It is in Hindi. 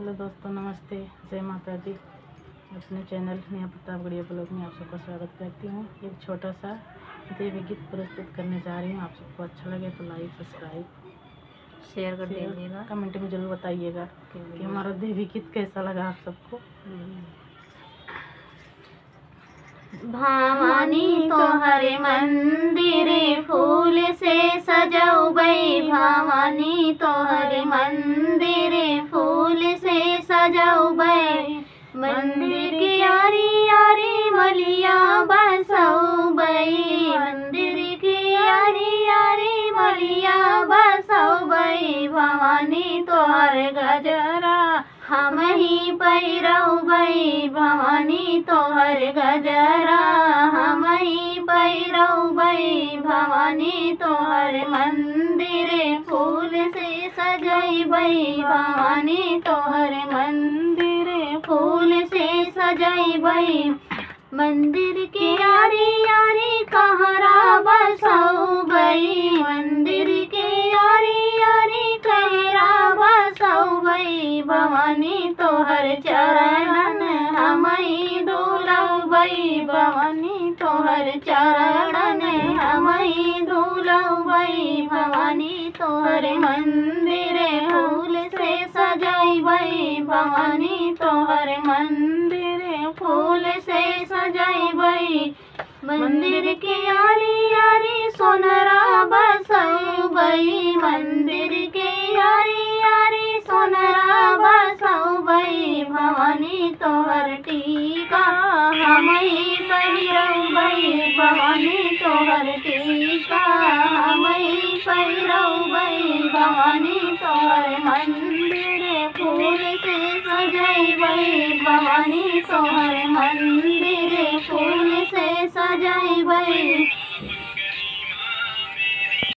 हेलो दोस्तों, नमस्ते, जय माता दी। अपने चैनल नेहा प्रतापगढ़िया ब्लॉग में आप सबका स्वागत करती हूँ। एक छोटा सा देवी गीत प्रस्तुत करने जा रही हूँ। आप सबको अच्छा लगे तो लाइक, सब्सक्राइब, शेयर कर दीजिएगा। कमेंट में जरूर बताइएगा कि हमारा देवी गीत कैसा लगा आप सबको। भवानी तोहरे मंदिर फूल से सजौबै, भवानी तोहरे मंदिर फूल से सजौबै, मंदिर के यारी यारी मलिया बसौबै, मंदिर के यारी यारी मलिया बसौबै, भवानी तोहर गजरा हम ही पैरौबै, भवानी तोहर गजरा हम ही पैरौबै, भवानी तोहर मंदिर फूल से सजैबै, भवानी तोहर मंदिर फूल से सजैबै, मंदिर के यारी यारी कहरा बसौबै, मंदिर के यारी यारी कहरा बसौबै, भवानी तोहर चरणन हमई धुलौबै, भवानी तोहर चरणन हमई धुलौबै, भवानी तोहर मंदिर फूल से सजैबै, भवानी तोहर मंदिर फूल से सजैबै, मंदिर के यारी यारी सोनरा बसौबै, मंदिर के यारी यारी सोनरा बसौबै, भवानी तोहर टीका हमई पहिरौबै, भवानी तोहर टीका हमई पहिरौबै, भवानी तोहर मंदिर फूल से सजैबै, भवानी तोहर मंदिर फूल से सजैबै।